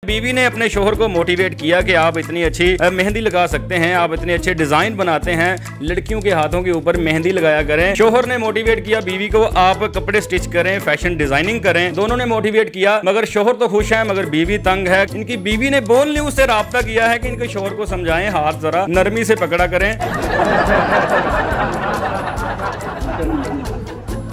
बीवी ने अपने शोहर को मोटिवेट किया कि आप इतनी अच्छी मेहंदी लगा सकते हैं, आप इतने अच्छे डिजाइन बनाते हैं, लड़कियों के हाथों के ऊपर मेहंदी लगाया करें। शोहर ने मोटिवेट किया बीवी को, आप कपड़े स्टिच करें, फैशन डिजाइनिंग करें। दोनों ने मोटिवेट किया, मगर शोहर तो खुश है मगर बीवी तंग है। इनकी बीवी ने बोल न्यूज से राब्ता किया है कि इनके शोहर को समझाएं, हाथ जरा नरमी से पकड़ा करें।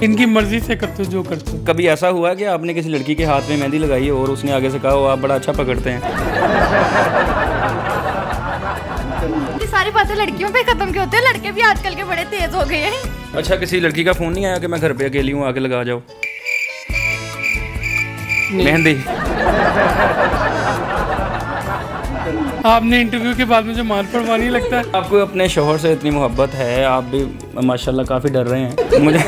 इनकी मर्जी से करते जो करते। कभी ऐसा हुआ है कि आपने किसी लड़की के हाथ में मेहंदी लगाई और उसने आगे से कहा आप बड़ा अच्छा पकड़ते हैं? ये सारी बातें लड़कियों पे खत्म क्यों होते हैं? लड़के भी आजकल के बड़े तेज हो गए हैं। अच्छा, किसी लड़की का फोन नहीं आया कि मैं घर पे अकेली हूँ, आके लगा जाओ मेहंदी? आपने इंटरव्यू के बाद मुझे मार पड़वानी लगता है। आपको अपने शोहर से इतनी मोहब्बत है, आप भी माशाल्लाह काफी डर रहे हैं मुझे।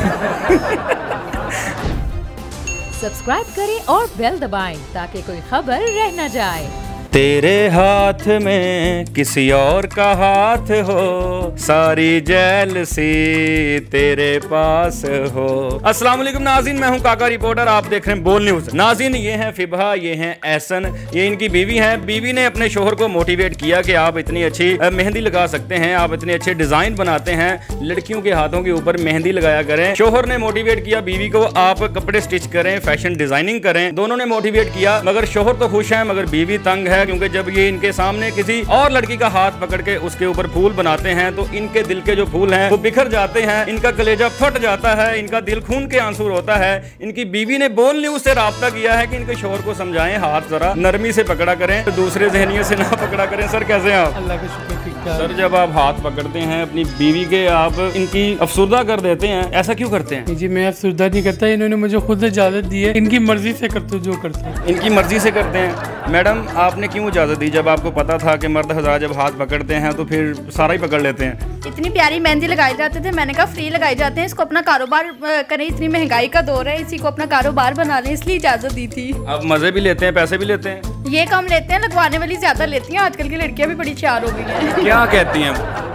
सब्सक्राइब करें और बेल दबाएं ताकि कोई खबर रह न जाए। तेरे हाथ में किसी और का हाथ हो, सारी जेलसी तेरे पास हो। अस्सलाम वालेकुम नाज़रीन, मैं हूं काका रिपोर्टर, आप देख रहे हैं बोल न्यूज। नाज़रीन, ये हैं फिबा, ये हैं एहसन, ये इनकी बीवी हैं। बीवी ने अपने शोहर को मोटिवेट किया कि आप इतनी अच्छी मेहंदी लगा सकते हैं, आप इतने अच्छे डिजाइन बनाते हैं, लड़कियों के हाथों के ऊपर मेहंदी लगाया करें। शोहर ने मोटिवेट किया बीवी को, आप कपड़े स्टिच करें, फैशन डिजाइनिंग करें। दोनों ने मोटिवेट किया, मगर शोहर तो खुश है मगर बीवी तंग है, क्योंकि जब ये इनके सामने किसी और लड़की का हाथ पकड़ के उसके ऊपर फूल बनाते हैं तो इनके दिल के जो फूल हैं वो बिखर जाते हैं, इनका कलेजा फट जाता है, इनका दिल खून के आंसू होता है। इनकी बीवी ने बोल न्यूज से राब्ता किया है कि इनके शोहर को समझाएं, हाथ जरा नरमी से पकड़ा करें, तो दूसरे जहनियत से ना पकड़ा करें। सर कैसे हैं आप? अल्लाह का शुक्र, ठीक ठाक। सर, जब आप हाथ पकड़ते हैं अपनी बीवी के, आप इनकी अफसुर्दा कर देते हैं, ऐसा क्यों करते हैं? जी, मैं अफसुर्दा नहीं करता, इन्होंने मुझे खुद इजाजत दी है। इनकी मर्जी से करते जो करते। इनकी मर्जी से करते हैं। मैडम, आपने क्यों इजाजत दी? जब आपको पता था कि मर्द हज़ार जब हाथ पकड़ते हैं तो फिर सारा ही पकड़ लेते हैं। इतनी प्यारी मेहंदी लगाई जाते थे, मैंने कहा फ्री लगाई जाते हैं, इसको अपना कारोबार करें, इतनी महंगाई का दौर है, इसी को अपना कारोबार बना लें, इसलिए इजाजत दी थी। आप मजे भी लेते हैं, पैसे भी लेते हैं? ये कम लेते हैं, लगवाने वाली ज्यादा लेती हैं। आजकल की लड़कियां भी बड़ी चार हो गई हैं। क्या कहती हैं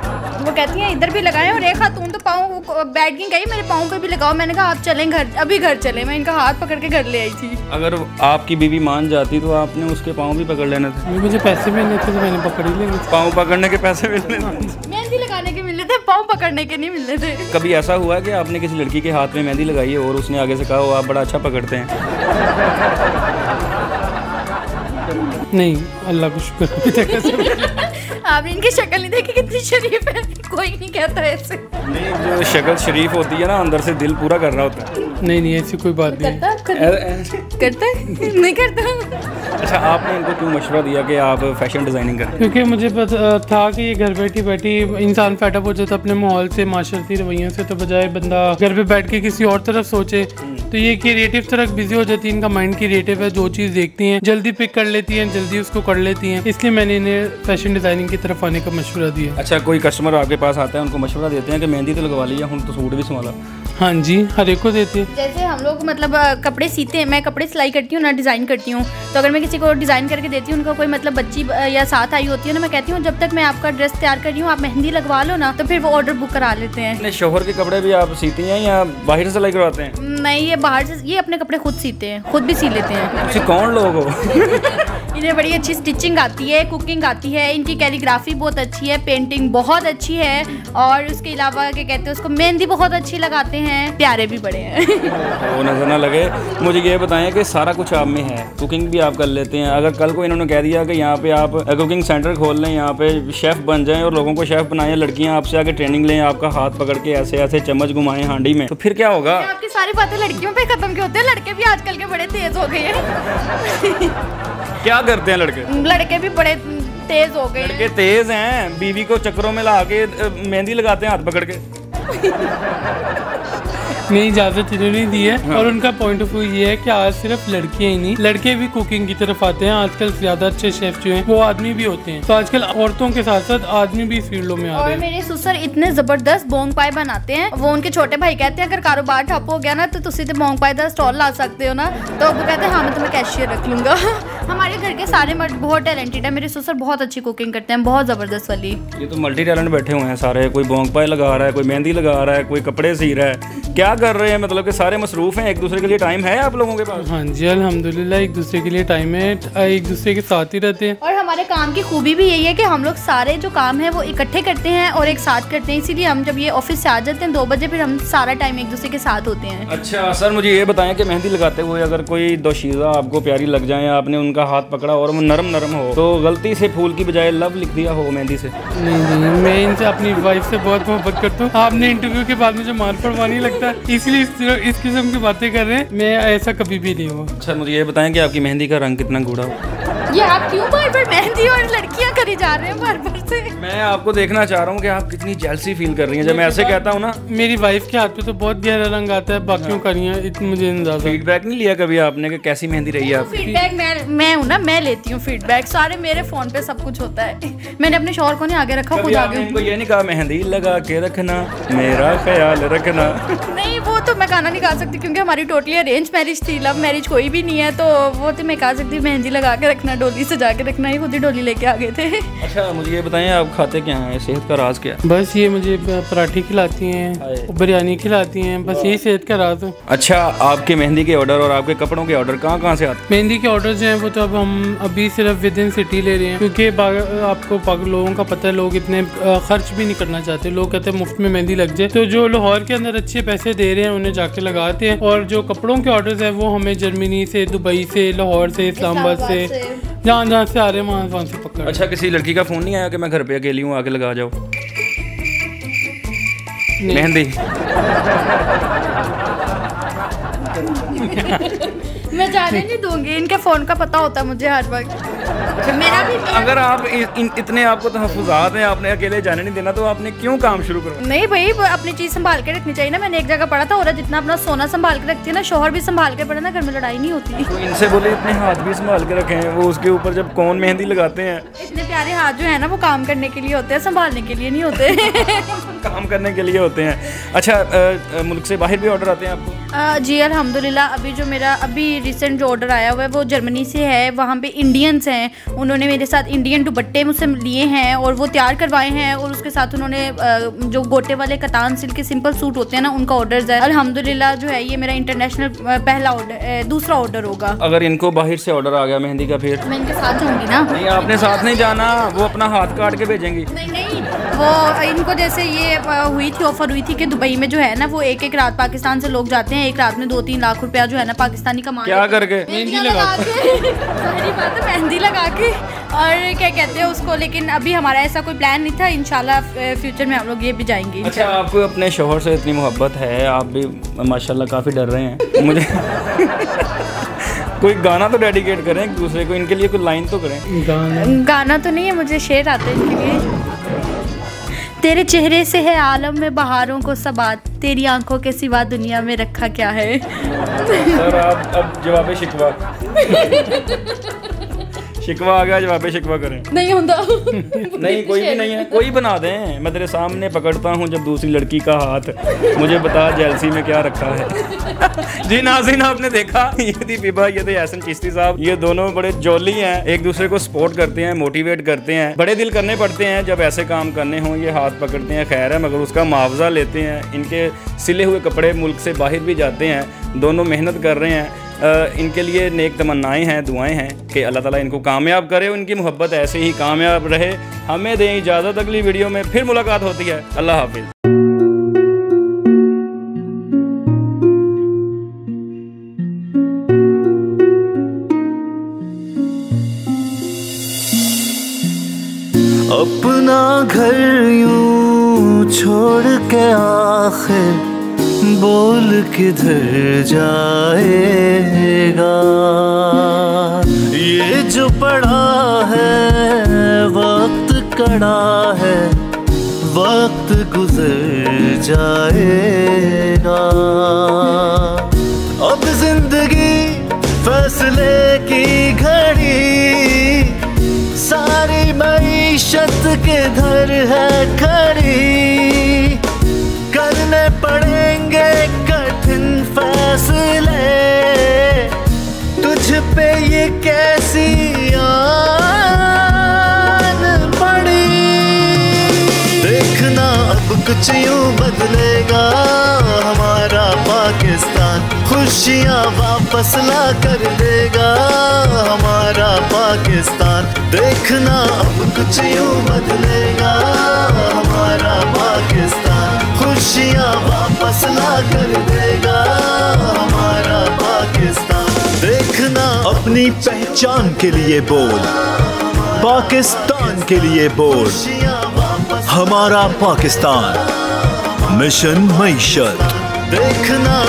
वो कहती हैं इधर भी लगाएं, और एक खातून तो पाँव बैठ गई, कही मेरे पाँव पे भी लगाओ। मैंने कहा आप चलें घर, अभी घर चले। मैं इनका हाथ पकड़ के घर ले आई थी। अगर आपकी बीवी मान जाती तो आपने उसके पाँव भी पकड़ लेने थे। मुझे पैसे मिलने थे तो मैंने पकड़ ही लेने। पाँव पकड़ने के पैसे मिलने थे, मेहंदी लगाने के मिलने थे, पाँव पकड़ने के नहीं मिलने थे। कभी ऐसा हुआ है कि आपने किसी लड़की के हाथ में मेहंदी लगाई है और उसने आगे से कहा आप बड़ा अच्छा पकड़ते हैं? नहीं, अल्लाह का शुक्र। आपने इनकी शक्ल नहीं देखी कितनी शरीफ है? कोई नहीं कहता ऐसे। नहीं, जो शक्ल शरीफ होती है ना, अंदर से दिल पूरा कर रहा होता है। नहीं, ऐसी कोई बात नहीं। करता है नहीं करता। अच्छा, आपने इनको क्यों मशवरा दिया कि आप फैशन डिजाइनिंग करें? क्योंकि मुझे पता था कि ये घर बैठी बैठी इंसान फेडअप हो जाता अपने माहौल से, माशरती रवैयों से, तो बजाय बंदा घर पे बैठ के किसी और तरफ सोचे तो ये क्रिएटिव तरफ बिजी हो जाती है। इनका माइंड क्रिएटिव है, जो चीज़ देखती हैं जल्दी पिक कर लेती हैं, जल्दी उसको कर लेती हैं, इसलिए मैंने इन्हें फैशन डिजाइनिंग की तरफ आने का मशवरा दिया। अच्छा, कोई कस्टमर आपके पास आता है, उनको मशवरा देते हैं कि मेहंदी तो लगवा लिया, हम तो सूट भी संभाला? हाँ जी, हर एक को देते हैं। जैसे हम लोग मतलब कपड़े सीते हैं, मैं कपड़े सिलाई करती हूँ ना, डिज़ाइन करती हूँ, तो अगर मैं किसी को डिज़ाइन करके देती हूँ, उनका कोई मतलब बच्ची या साथ आई होती है ना, मैं कहती हूँ जब तक मैं आपका ड्रेस तैयार कर रही हूँ आप मेहंदी लगवा लो ना, तो फिर वो ऑर्डर बुक करा लेते हैं। अपने शोहर के कपड़े भी आप सीती हैं या बाहर से सिलाई करवाते हैं? नहीं, ये बाहर से, ये अपने कपड़े खुद सीते हैं, खुद भी सी लेते हैं। कौन लोग हो? इन्हें बड़ी अच्छी स्टिचिंग आती है, कुकिंग आती है, इनकी कैलीग्राफी बहुत अच्छी है, पेंटिंग बहुत अच्छी है, और उसके अलावा क्या कहते हैं उसको, मेहंदी बहुत अच्छी लगाते हैं, प्यारे भी बड़े हैं। वो नजर ना लगे। मुझे ये बताएं कि सारा कुछ आप में है, कुकिंग भी आप कर लेते हैं। अगर कल को इन्होंने कह दिया कि यहाँ पे आप कुकिंग सेंटर खोल लें, यहाँ पे शेफ बन जाएं और लोगों को शेफ बनाएं, लड़कियाँ आपसे आके ट्रेनिंग लें, आपका हाथ पकड़ के ऐसे ऐसे चम्मच घुमाएं हांडी में, तो फिर क्या होगा? आपकी सारी बातें लड़कियों पे खत्म क्यों होते हैं? लड़के भी आजकल के बड़े तेज हो गए हैं। क्या करते हैं लड़के? लड़के भी बड़े तेज हो गए। लड़के तेज हैं, बीवी को चक्करों में ला के मेहंदी लगाते हैं हाथ पकड़ के। नहीं, इजाजत इन्होंने दी है। हाँ। और उनका पॉइंट ऑफ व्यू ये है कि आज सिर्फ लड़कियां ही नहीं, लड़के भी कुकिंग की तरफ आते हैं। आजकल ज्यादा अच्छे शेफ जो हैं वो आदमी भी होते हैं, तो आजकल औरतों के साथ साथ आदमी भी इस फील्डों में आ रहे हैं। और मेरे ससुर इतने जबरदस्त बोंग पाए बनाते हैं, वो उनके छोटे भाई कहते हैं अगर कारोबार ठप हो गया ना तो तुसी तो बोंग पाए का स्टॉल ला सकते हो ना, तो वो कहते हैं हाँ मैं तुम्हें कैशियर रख लूंगा। हमारे घर के सारे मर्द बहुत टैलेंटेड है, मेरे ससुर बहुत अच्छी कुकिंग करते हैं, बहुत जबरदस्त वाली। ये तो मल्टी टैलेंट बैठे हुए हैं सारे, कोई बोंग पाए लगा रहा है, कोई मेहंदी लगा रहा है, कोई कपड़े सी रहा है, क्या कर रहे हैं, मतलब कि सारे मसरूफ हैं, एक दूसरे के लिए टाइम है आप लोगों के पास? हाँ जी अल्हम्दुलिल्लाह एक दूसरे के लिए टाइम है, एक दूसरे के साथ ही रहते हैं। और हमारे काम की खूबी भी यही है कि हम लोग सारे जो काम है वो इकट्ठे करते हैं और एक साथ करते हैं, इसीलिए हम जब ये ऑफिस से आ जाते हैं 2 बजे फिर हम सारा टाइम एक दूसरे के साथ होते हैं। अच्छा सर, मुझे ये बताएं कि मेहंदी लगाते हुए अगर कोई दोशीज़ा आपको प्यारी लग जाए, आपने उनका हाथ पकड़ा और वो नरम नरम हो, तो गलती से फूल की बजाय लव लिख दिया हो मेहंदी से? नहीं, मैं इनसे अपनी वाइफ से बहुत मोहब्बत करता हूँ। आपने इंटरव्यू के बाद मुझे मार पड़वानी लगता है, इसलिए इस किस्म की बातें कर रहे हैं। मैं ऐसा कभी भी नहीं हुआ। अच्छा मुझे ये बताएं कि आपकी मेहंदी का रंग कितना गूढ़ा हो? ये आप क्यों बार बार मेहंदी और लड़कियां करी जा रहे हैं बार बार से? मैं आपको देखना चाह रहा हूँ कि आप कितनी जेलसी फील कर रही हैं जब मैं ऐसे कहता हूँ ना। मेरी वाइफ के हाथ पे तो बहुत गहरा रंग आता है, बाकियों का नहीं है, इतना मुझे अंदाजा। फीडबैक नहीं लिया कभी आपने कि कैसी मेहंदी रही है आपकी? फीडबैक मैं हूँ ना, मैं लेती हूँ फीडबैक, सारे मेरे फोन पे सब कुछ होता है। मैंने अपने शौहर को नहीं आगे रखा, खुद आगे। इनको ये नहीं कहा मेहंदी लगा के रखना, मेरा ख्याल रखना? नहीं वो तो मैं गाना नहीं गा सकती क्योंकि हमारी टोटली अरेंज मैरिज थी, लव मैरिज कोई भी नहीं है, तो वो तो मैं गा सकती मेहंदी लगा के रखना, डोली सजा के रखना, ये खुद ही डोली लेके आ गए थे। अच्छा मुझे ये बताएं आप खाते क्या हैं, सेहत का राज क्या है? बस ये मुझे पराठे खिलाती हैं, बिरयानी खिलाती हैं, बस यही सेहत का राज है। अच्छा आपके मेहंदी के ऑर्डर और आपके कपड़ों के ऑर्डर कहाँ से आते हैं? मेहंदी के ऑर्डर जो हैं वो तो अब हम अभी सिर्फ विद इन सिटी ले रहे हैं, क्योंकि आपको लोगों का पता है, लोग इतने खर्च भी नहीं करना चाहते, लोग कहते हैं मुफ्त में मेहंदी लग जाए, तो जो लाहौर के अंदर अच्छे पैसे दे रहे हैं उन्हें जाके लगाते हैं। और जो कपड़ों के ऑर्डर्स हैं वो हमें जर्मनी से, दुबई से, लाहौर से, इस्लामाबाद से, जहाँ से आ रहे हैं वहाँ से पकड़। अच्छा किसी लड़की का फोन नहीं आया कि मैं घर पे अकेली हूँ आके लगा जाओ मेहंदी? मैं जाने नहीं दूंगी, इनके फोन का पता होता है मुझे हर वक्त। मेरा भी अगर आप इतने आपको तहफ़्फ़ुज़ात हैं, आपने अकेले जाने नहीं देना, तो आपने क्यों काम शुरू करा? नहीं भाई अपनी चीज संभाल के रखनी चाहिए ना। मैंने एक जगह पढ़ा था, औरत जितना अपना सोना संभाल के रखती है ना, शौहर भी संभाल के पड़े ना, घर में लड़ाई नहीं होती। तो इनसे बोले इतने हाथ भी संभाल के रखे हैं, वो उसके ऊपर जब कौन मेहंदी लगाते हैं। इतने प्यारे हाथ जो है ना वो काम करने के लिए होते हैं, संभालने के लिए नहीं होते। काम करने के लिए होते हैं। अच्छा मुल्क से बाहर भी ऑर्डर आते हैं आपको? जी अल्हम्दुलिल्लाह। अभी जो मेरा रिसेंट जो ऑर्डर आया हुआ है वो जर्मनी से है। वहाँ पे इंडियंस हैं, उन्होंने मेरे साथ इंडियन दुपट्टे मुझसे लिए हैं और वो तैयार करवाए हैं, और उसके साथ उन्होंने जो गोटे वाले कतान सिल्क के सिंपल सूट होते हैं ना उनका ऑर्डर है। अल्हम्दुलिल्लाह जो है ये मेरा इंटरनेशनल पहला ऑर्डर, दूसरा ऑर्डर होगा। अगर इनको बाहर से ऑर्डर आ गया मेहंदी का फिर? मैं इनके साथ जाऊँगी ना। नहीं आपने साथ नहीं जाना, वो अपना हाथ काट के भेजेंगी। नहीं वो इनको जैसे ये हुई थी, ऑफर हुई थी कि दुबई में जो है ना वो एक रात पाकिस्तान से लोग जाते हैं, एक रात में 2-3 लाख रुपया जो है ना पाकिस्तानी कमा क्या करके? मेहंदी लगा के। सारी बात है मेहंदी लगा के, और क्या कहते हैं उसको, लेकिन अभी हमारा ऐसा कोई प्लान नहीं था, इंशाल्लाह फ्यूचर में हम लोग ये भी जाएंगे। अच्छा आपको अपने शोहर से इतनी मोहब्बत है, आप भी माशाल्लाह काफ़ी डर रहे हैं मुझे कोई गाना तो डेडिकेट करें एक दूसरे को, इनके लिए कोई लाइन तो करें। गाना तो नहीं है, मुझे शेर आते हैं इनके लिए। तेरे चेहरे से है आलम में बहारों को सबात, तेरी आंखों के सिवा दुनिया में रखा क्या है। सर आप अब जवाब शिकवा शिकवा आ गया, जवाब शिकवा करें। नहीं होता नहीं कोई भी नहीं है, कोई बना दें। मैं तेरे सामने पकड़ता हूँ जब दूसरी लड़की का हाथ, मुझे बता जेलसी में क्या रखा है। जी नाज़रीन आपने देखा, ये थी बिबा, ये थे एहसन चिश्ती साहब। ये दोनों बड़े जोली हैं, एक दूसरे को सपोर्ट करते हैं, मोटिवेट करते हैं। बड़े दिल करने पड़ते हैं जब ऐसे काम करने हों, ये हाथ पकड़ते हैं खैर है, मगर उसका मुआवजा लेते हैं। इनके सिले हुए कपड़े मुल्क से बाहर भी जाते हैं, दोनों मेहनत कर रहे हैं। इनके लिए नेक तमन्नाएं हैं, दुआएं हैं कि अल्लाह ताला इनको कामयाब करे, उनकी मोहब्बत ऐसे ही कामयाब रहे। हमें दें इजाज़त, अगली वीडियो में फिर मुलाकात होती है। अल्लाह हाफिज़। अपना घर यूं छोड़ के आखिर बोल किधर जाएगा। ये जो पड़ा है वक्त कड़ा है, वक्त गुजर जाएगा। अब जिंदगी फैसले की घड़ी, सारी मईशत किधर है खड़ी। करने पड़ेंगे कठिन फैसले, तुझ पे ये कैसी आन पड़ी। देखना अब कुछ यूं बदलेगा हमारा खुशियाँ वापस ला कर देगा हमारा पाकिस्तान। देखना अब कुछ यूं बदलेगा हमारा पाकिस्तान। खुशियाँ वापस ला कर देगा हमारा पाकिस्तान। देखना अपनी पहचान के लिए बोल, पाकिस्तान के लिए बोल, हमारा पाकिस्तान। मिशन मईशत। देखना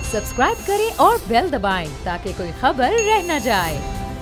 सब्सक्राइब करें और बेल दबाएं ताकि कोई खबर रह न जाए।